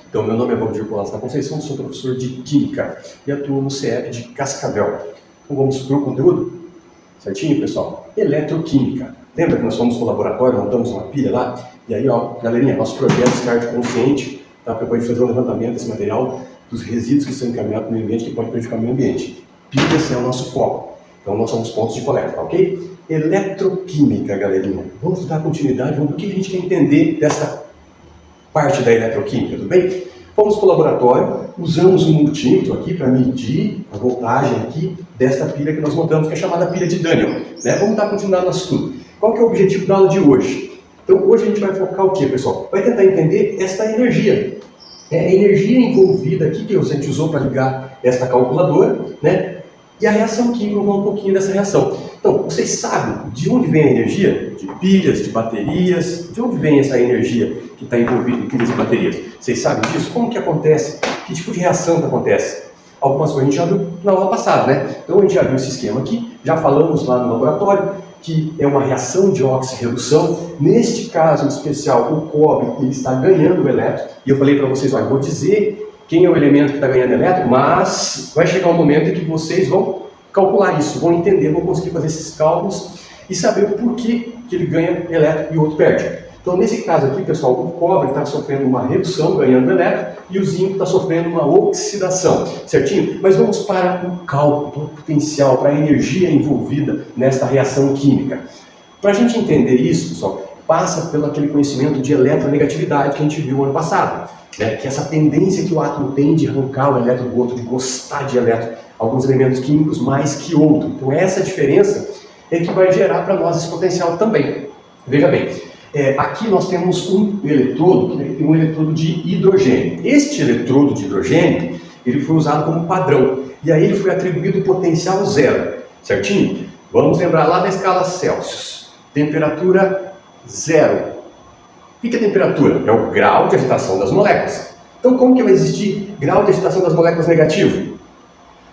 Então, meu nome é Valdir Colas da Conceição, sou professor de Química e atuo no CF de Cascavel. Então, vamos para o conteúdo? Certinho, pessoal? Eletroquímica. Lembra que nós fomos para o laboratório, montamos uma pilha lá? E aí, ó, galerinha, nosso projeto Start Consciente está preparado de fazer um levantamento desse material dos resíduos que são encaminhados para o meio ambiente que pode prejudicar o meio ambiente. Pilhas é o nosso foco. Então, nós somos pontos de coleta, tá ok? Eletroquímica, galerinha. Vamos dar continuidade, vamos ver o que a gente quer entender dessa parte da eletroquímica, tudo bem? Fomos para o laboratório, usamos um multímetro aqui para medir a voltagem aqui desta pilha que nós montamos, que é chamada pilha de Daniel. Né? Vamos dar continuidade no assunto. Qual que é o objetivo da aula de hoje? Então, hoje a gente vai focar o que, pessoal? Vai tentar entender esta energia. É a energia envolvida aqui que a gente usou para ligar esta calculadora, né? E a reação química, vamos ver um pouquinho dessa reação. Então, vocês sabem de onde vem a energia? De pilhas, de baterias? De onde vem essa energia que está envolvida em pilhas e baterias? Vocês sabem disso? Como que acontece? Que tipo de reação que acontece? Algumas coisas a gente já viu na aula passada, né? Então, a gente já viu esse esquema aqui, já falamos lá no laboratório, que é uma reação de oxirredução. Neste caso em especial, o cobre ele está ganhando o elétron. E eu falei para vocês, olha, vou dizer quem é o elemento que está ganhando elétron, mas vai chegar um momento em que vocês vão calcular isso, vão entender, vão conseguir fazer esses cálculos e saber o porquê que ele ganha elétron e o outro perde. Então, nesse caso aqui, pessoal, o cobre está sofrendo uma redução, ganhando elétron, e o zinco está sofrendo uma oxidação, certinho? Mas vamos para o cálculo, para o potencial, para a energia envolvida nesta reação química. Para a gente entender isso, pessoal, passa pelo aquele conhecimento de eletronegatividade que a gente viu ano passado, né? Que essa tendência que o átomo tem de arrancar o elétron do outro, de gostar de elétron, alguns elementos químicos mais que outros. Então, essa diferença é que vai gerar para nós esse potencial também. Veja bem, aqui nós temos um eletrodo, que tem um eletrodo de hidrogênio. Este eletrodo de hidrogênio, ele foi usado como padrão, e aí ele foi atribuído o potencial zero, certinho? Vamos lembrar lá da escala Celsius, temperatura zero. O que é temperatura? É o grau de agitação das moléculas. Então, como que vai existir grau de agitação das moléculas negativo?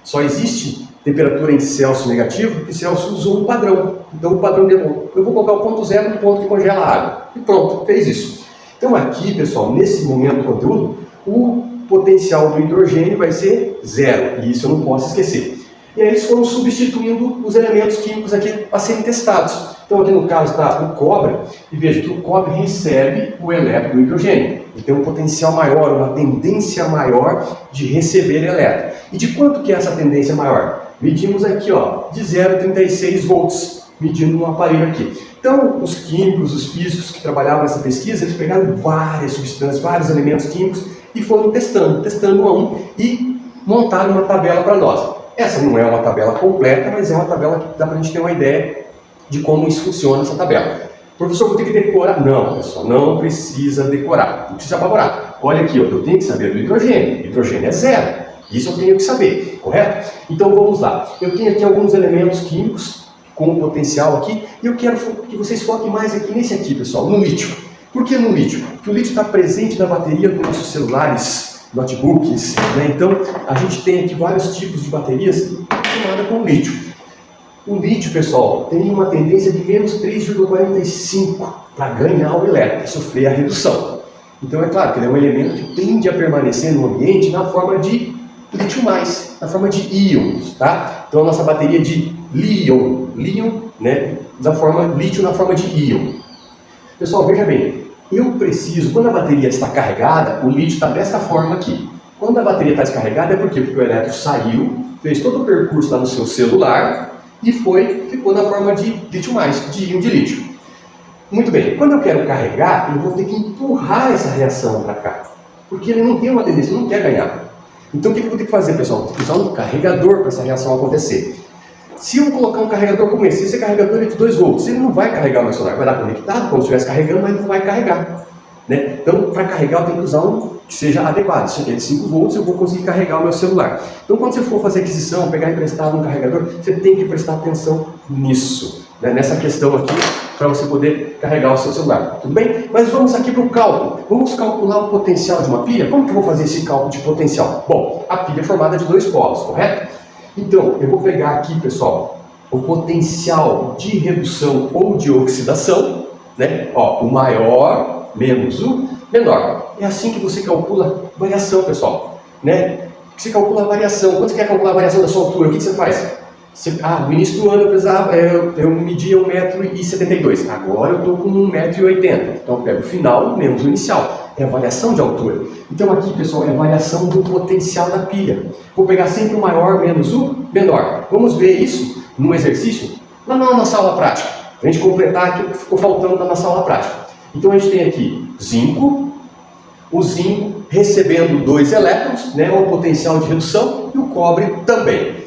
Só existe temperatura em Celsius negativo porque Celsius usou um padrão. Então, o padrão deu, eu vou colocar o ponto zero no ponto que congela a água. E pronto, fez isso. Então, aqui, pessoal, nesse momento do conteúdo, o potencial do hidrogênio vai ser zero. E isso eu não posso esquecer. E aí eles foram substituindo os elementos químicos aqui a serem testados. Então aqui no caso está o cobre, e veja que o cobre recebe o elétron do hidrogênio. Ele tem um potencial maior, uma tendência maior de receber elétron. E de quanto que é essa tendência maior? Medimos aqui, ó, de 0,36 volts, medindo no aparelho aqui. Então os químicos, os físicos que trabalhavam nessa pesquisa, eles pegaram várias substâncias, vários elementos químicos e foram testando um a um e montaram uma tabela para nós. Essa não é uma tabela completa, mas é uma tabela que dá para a gente ter uma ideia de como isso funciona, essa tabela. Professor, vou ter que decorar? Não, pessoal, não precisa decorar, não precisa apavorar. Olha aqui, ó, eu tenho que saber do hidrogênio. Hidrogênio é zero, isso eu tenho que saber, correto? Então vamos lá. Eu tenho aqui alguns elementos químicos com potencial aqui, e eu quero que vocês foquem mais aqui nesse aqui, pessoal, no lítio. Por que no lítio? Porque o lítio está presente na bateria dos nossos celulares, notebooks, né? Então a gente tem aqui vários tipos de baterias combinadas com lítio. O lítio, pessoal, tem uma tendência de menos 3,45 para ganhar o elétron, para sofrer a redução. Então é claro que ele é um elemento que tende a permanecer no ambiente na forma de lítio+, na forma de íons, tá? Então a nossa bateria de líon, né, lítio na forma de íon. Pessoal, veja bem, eu preciso, quando a bateria está carregada, o lítio está dessa forma aqui. Quando a bateria está descarregada é por quê? Porque o elétron saiu, fez todo o percurso lá no seu celular e ficou na forma de lítio+, de íon de lítio. Muito bem, quando eu quero carregar, eu vou ter que empurrar essa reação para cá, porque ele não tem uma tendência, ele não quer ganhar. Então o que eu vou ter que fazer, pessoal? Vou ter que usar um carregador para essa reação acontecer. Se eu colocar um carregador como esse carregador é de 2 volts, ele não vai carregar o meu celular, vai dar conectado, como se estivesse carregando, mas não vai carregar, né? Então, para carregar, eu tenho que usar um que seja adequado. Se é de 5 volts, eu vou conseguir carregar o meu celular. Então, quando você for fazer aquisição, pegar emprestado um carregador, você tem que prestar atenção nisso, né? Nessa questão aqui, para você poder carregar o seu celular. Tudo bem? Mas vamos aqui para o cálculo. Vamos calcular o potencial de uma pilha. Como que eu vou fazer esse cálculo de potencial? Bom, a pilha é formada de 2 polos, correto? Então, eu vou pegar aqui, pessoal, o potencial de redução ou de oxidação, né? Ó, o maior menos o menor. é assim que você calcula variação, pessoal, né? Você calcula a variação. Quando você quer calcular a variação da sua altura, o que você faz? No início do ano eu media 1,72 m. Agora eu estou com 1,80 m. Então eu pego o final menos o inicial. É a variação de altura. Então aqui, pessoal, é a variação do potencial da pilha. Vou pegar sempre o maior menos o menor. Vamos ver isso num exercício lá na nossa aula prática. Para a gente completar aquilo que ficou faltando na nossa aula prática. Então a gente tem aqui zinco. O zinco recebendo 2 elétrons, né, o potencial de redução, e o cobre também.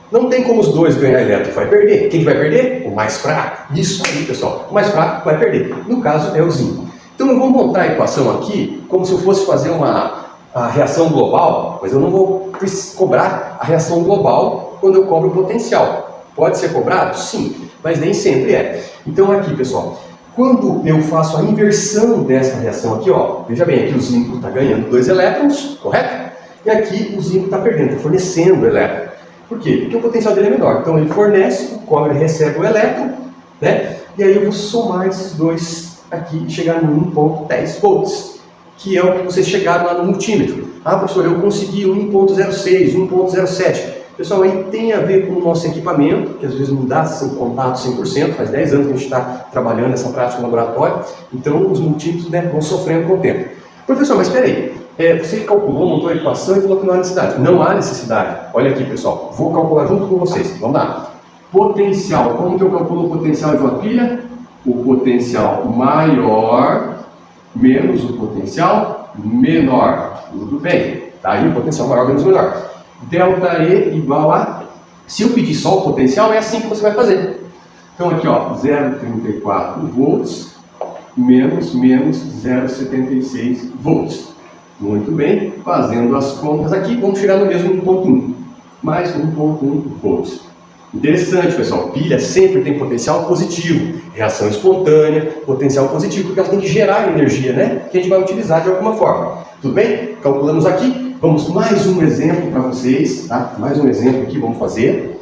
Não tem como os dois ganhar elétron, vai perder. Quem vai perder? O mais fraco. Isso aí, pessoal. O mais fraco vai perder. No caso, é o zinco. Então eu vou montar a equação aqui como se eu fosse fazer a reação global, mas eu não vou cobrar a reação global quando eu cobro o potencial. Pode ser cobrado? Sim, mas nem sempre é. Então aqui, pessoal, quando eu faço a inversão dessa reação aqui, ó, veja bem, aqui o zinco está ganhando 2 elétrons, correto? E aqui o zinco está perdendo, está fornecendo elétron. Por quê? Porque o potencial dele é menor. Então ele fornece, o cobre recebe o elétron, né? E aí eu vou somar esses dois aqui e chegar no 1,10 volts, que é o que vocês chegaram lá no multímetro. Ah, professor, eu consegui 1,06, 1,07. Pessoal, aí tem a ver com o nosso equipamento, que às vezes não dá seu contato 100%, faz 10 anos que a gente está trabalhando essa prática no laboratório, então os multímetros, né, vão sofrendo com o tempo. Professor, mas espera aí, você calculou, montou a equação e falou que não há necessidade. Não há necessidade. Olha aqui, pessoal, vou calcular junto com vocês. Vamos lá. Potencial, como que eu calculo o potencial de uma pilha? O potencial maior menos o potencial menor. Tudo bem. Tá aí o potencial maior menos o menor. Delta E igual a... Se eu pedir só o potencial, é assim que você vai fazer. Então aqui, ó, 0,34 volts menos 0,76 volts. Muito bem, fazendo as contas aqui, vamos chegar no mesmo 1,1. Mais 1,1 volts. Interessante, pessoal, pilha sempre tem potencial positivo, reação espontânea, potencial positivo, porque ela tem que gerar energia, né? Que a gente vai utilizar de alguma forma. Tudo bem? Calculamos aqui. Vamos mais um exemplo para vocês, tá? Mais um exemplo aqui, vamos fazer.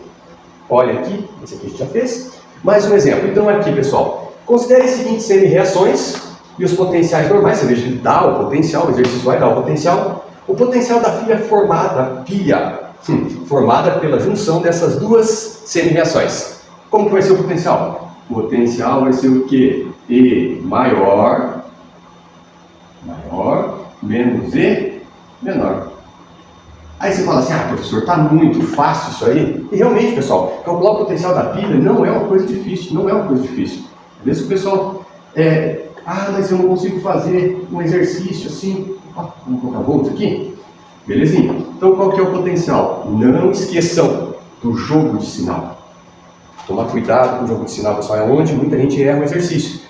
Olha aqui, esse aqui a gente já fez. Mais um exemplo. Então aqui, pessoal, considere as seguintes semi-reações e os potenciais normais. Você veja que dá o potencial, o exercício vai dar o potencial. O potencial da pilha formada pela junção dessas duas semi-reações. Como que vai ser o potencial? O potencial vai ser o quê? E maior menos E menor. Aí você fala assim, professor, está muito fácil isso aí. E realmente, pessoal, calcular o potencial da pilha não é uma coisa difícil, não é uma coisa difícil. Às vezes o pessoal, mas eu não consigo fazer um exercício assim, vamos colocar volts aqui? Belezinha. Então qual que é o potencial? Não esqueçam do jogo de sinal. Tomar cuidado com o jogo de sinal, pessoal, é onde muita gente erra o exercício.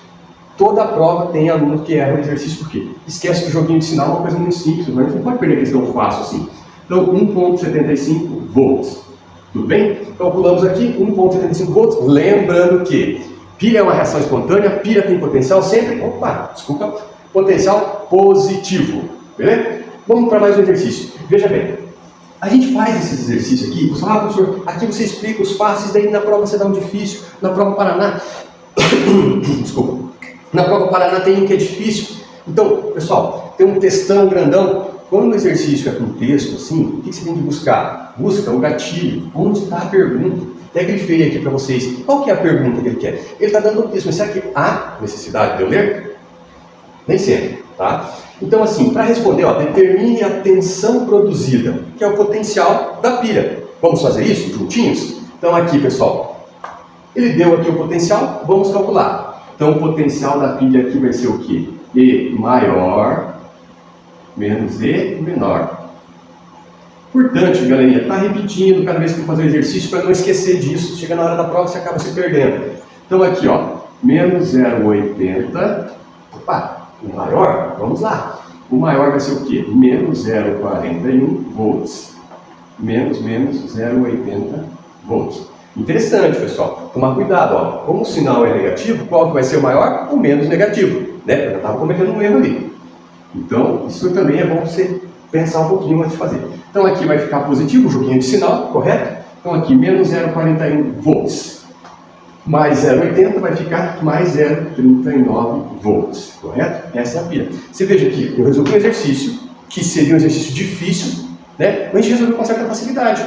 Toda a prova tem aluno que erra o exercício, por quê? Esquece que o joguinho de sinal é uma coisa muito simples, mas a gente não pode perder a questão fácil assim. Então 1,75 volts. Tudo bem? Calculamos aqui 1,75 volts, lembrando que pilha é uma reação espontânea, pilha tem potencial sempre, potencial positivo. Beleza? Vamos para mais um exercício. Veja bem, a gente faz esses exercícios aqui, você fala, professor, aqui você explica os fáceis, daí na prova você dá um difícil, na prova Paraná, na prova Paraná tem um que é difícil. Então, pessoal, tem um textão grandão. Quando o exercício é com texto assim, o que você tem que buscar? Busca o gatilho, onde está a pergunta. Até grifei aqui para vocês, qual que é a pergunta que ele quer? Ele está dando um texto, mas será que há necessidade de eu ler? Nem sempre, tá? Então assim, para responder, determine a tensão produzida, que é o potencial da pilha. Vamos fazer isso juntinhos? Então aqui, pessoal, ele deu aqui o potencial, vamos calcular. Então o potencial da pilha aqui vai ser o quê? E maior menos E menor. Importante, galerinha, tá repetindo cada vez que for fazer o exercício para não esquecer disso. Chega na hora da prova, você acaba se perdendo. Então aqui, menos 0,80. O maior, vamos lá. O maior vai ser o quê? Menos 0,41 volts. Menos 0,80 volts. Interessante, pessoal. Tomar cuidado, Como o sinal é negativo, qual que vai ser o maior? O menos negativo, né? Eu já estava cometendo um erro ali. Então, isso também é bom você pensar um pouquinho antes de fazer. Então aqui vai ficar positivo, o joguinho de sinal, correto? Então aqui, menos 0,41 volts. mais 0,80 vai ficar mais 0,39 volts, correto? Essa é a pilha. Você veja que eu resolvi um exercício, que seria um exercício difícil, né? Mas a gente resolveu com certa facilidade.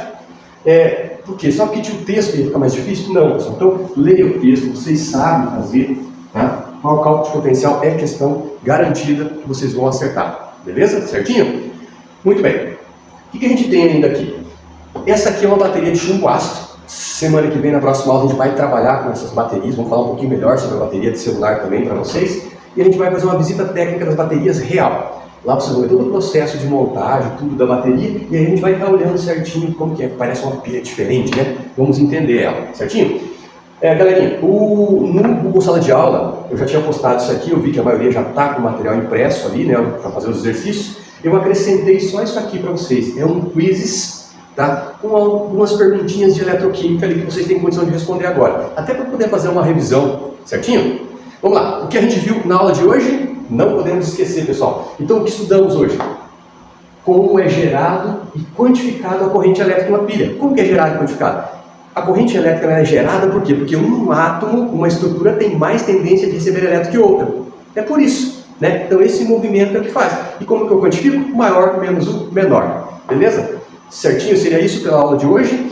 Por quê? Só porque tinha o texto ia ficar mais difícil? Não, pessoal. Então, leia o texto, vocês sabem fazer, tá? Qual cálculo de potencial é questão garantida que vocês vão acertar. Beleza? Certinho? Muito bem. O que a gente tem ainda aqui? Essa aqui é uma bateria de chumbo ácido. Semana que vem, na próxima aula, a gente vai trabalhar com essas baterias. Vamos falar um pouquinho melhor sobre a bateria de celular também para vocês. E a gente vai fazer uma visita técnica das baterias real. Lá vocês vão ver todo o processo de montagem, tudo da bateria. E aí a gente vai estar olhando certinho como que é. Parece uma pilha diferente, né? Vamos entender ela, certinho? Galerinha, no Google Sala de Aula, eu já tinha postado isso aqui. Eu vi que a maioria já está com o material impresso ali, né? Para fazer os exercícios. Eu acrescentei só isso aqui para vocês. É um quizzes, tá? Com algumas perguntinhas de eletroquímica ali que vocês têm condição de responder agora. Até para poder fazer uma revisão, certinho? Vamos lá. O que a gente viu na aula de hoje, não podemos esquecer, pessoal. Então, o que estudamos hoje? Como é gerado e quantificado a corrente elétrica em uma pilha. Como que é gerado e quantificado? A corrente elétrica é gerada por quê? Porque um átomo, uma estrutura, tem mais tendência de receber elétron que outra. É por isso. Né? Então esse movimento é o que faz. E como que eu quantifico? Maior menos o menor. Beleza? Certinho? Seria isso pela aula de hoje.